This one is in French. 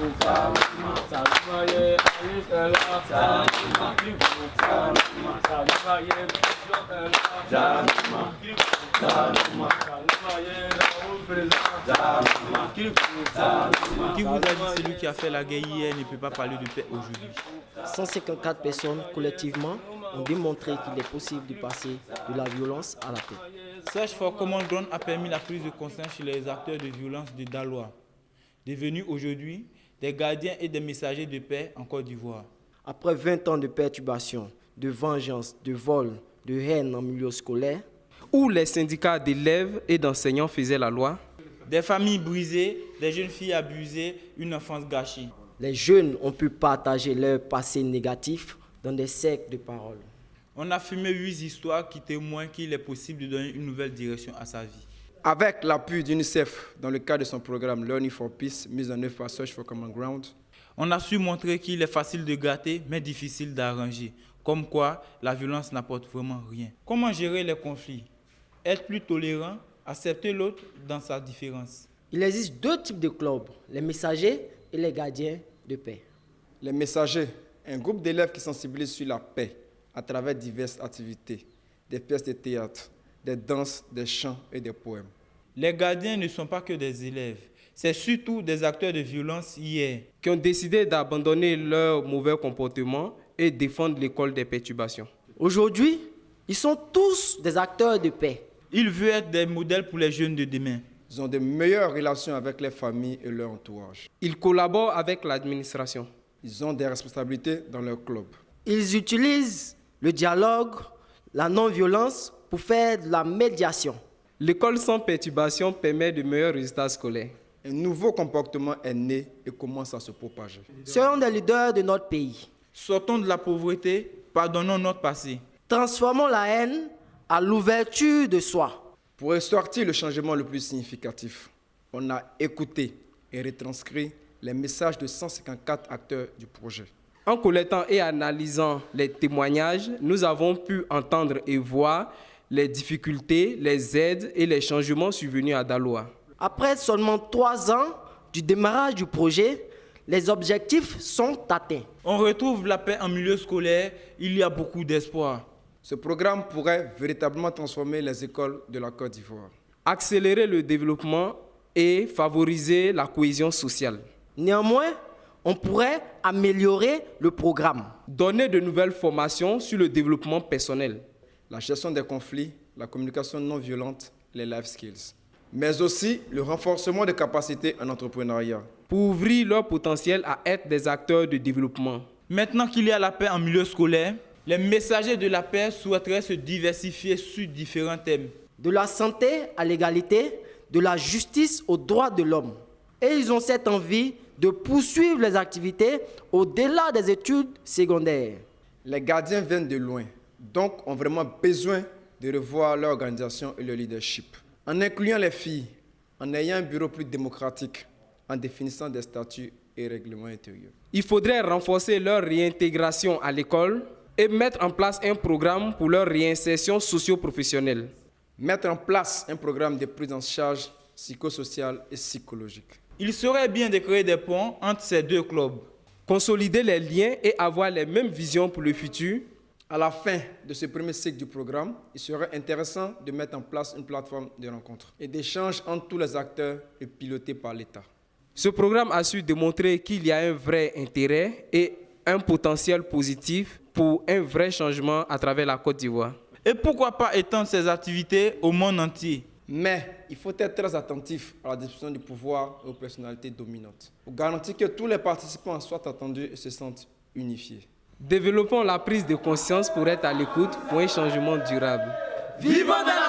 Qui vous a dit celui qui a fait la guerre hier ne peut pas parler de paix aujourd'hui? 154 personnes collectivement ont démontré qu'il est possible de passer de la violence à la paix. Search for Common Ground a permis la prise de conscience chez les acteurs de violence de Daloa, devenus aujourd'hui des gardiens et des messagers de paix en Côte d'Ivoire. Après 20 ans de perturbation, de vengeance, de vol, de haine en milieu scolaire, où les syndicats d'élèves et d'enseignants faisaient la loi, des familles brisées, des jeunes filles abusées, une enfance gâchée. les jeunes ont pu partager leur passé négatif dans des cercles de parole. On a filmé 8 histoires qui témoignent qu'il est possible de donner une nouvelle direction à sa vie. Avec l'appui d'UNICEF dans le cadre de son programme Learning for Peace, mis en œuvre par Search for Common Ground, On a su montrer qu'il est facile de gâter, mais difficile d'arranger. Comme quoi, la violence n'apporte vraiment rien. Comment gérer les conflits? Être plus tolérant, accepter l'autre dans sa différence. Il existe deux types de clubs, les messagers et les gardiens de paix. les messagers, un groupe d'élèves qui sensibilisent sur la paix à travers diverses activités, des pièces de théâtre, des danses, des chants et des poèmes. Les gardiens ne sont pas que des élèves, c'est surtout des acteurs de violence hier. qui ont décidé d'abandonner leur mauvais comportement et défendre l'école des perturbations. Aujourd'hui, ils sont tous des acteurs de paix. Ils veulent être des modèles pour les jeunes de demain. Ils ont de meilleures relations avec les familles et leur entourage. Ils collaborent avec l'administration. Ils ont des responsabilités dans leur club. Ils utilisent le dialogue, la non-violence pour faire de la médiation. L'école sans perturbation permet de meilleurs résultats scolaires. Un nouveau comportement est né et commence à se propager. Soyons des leaders de notre pays. Sortons de la pauvreté, pardonnons notre passé. Transformons la haine à l'ouverture de soi. Pour ressortir le changement le plus significatif, on a écouté et retranscrit les messages de 154 acteurs du projet. En collectant et analysant les témoignages, nous avons pu entendre et voir les difficultés, les aides et les changements survenus à Daloa. Après seulement 3 ans du démarrage du projet, les objectifs sont atteints. On retrouve la paix en milieu scolaire, il y a beaucoup d'espoir. Ce programme pourrait véritablement transformer les écoles de la Côte d'Ivoire. Accélérer le développement et favoriser la cohésion sociale. Néanmoins, on pourrait améliorer le programme. Donner de nouvelles formations sur le développement personnel. La gestion des conflits, la communication non violente, les life skills. Mais aussi le renforcement des capacités en entrepreneuriat. Pour ouvrir leur potentiel à être des acteurs de développement. Maintenant qu'il y a la paix en milieu scolaire, les messagers de la paix souhaiteraient se diversifier sur différents thèmes. De la santé à l'égalité, de la justice aux droits de l'homme. Et ils ont cette envie de poursuivre les activités au-delà des études secondaires. Les gardiens viennent de loin, donc ont vraiment besoin de revoir leur organisation et leur leadership. En incluant les filles, en ayant un bureau plus démocratique, en définissant des statuts et règlements intérieurs. Il faudrait renforcer leur réintégration à l'école et mettre en place un programme pour leur réinsertion socio-professionnelle. Mettre en place un programme de prise en charge psychosociale et psychologique. Il serait bien de créer des ponts entre ces deux clubs. Consolider les liens et avoir les mêmes visions pour le futur. À la fin de ce premier cycle du programme, il serait intéressant de mettre en place une plateforme de rencontres et d'échanges entre tous les acteurs et pilotée par l'État. Ce programme a su démontrer qu'il y a un vrai intérêt et un potentiel positif pour un vrai changement à travers la Côte d'Ivoire. Et pourquoi pas étendre ces activités au monde entier? Mais il faut être très attentif à la distribution du pouvoir et aux personnalités dominantes pour garantir que tous les participants soient attendus et se sentent unifiés. Développons la prise de conscience pour être à l'écoute pour un changement durable. Vivons dans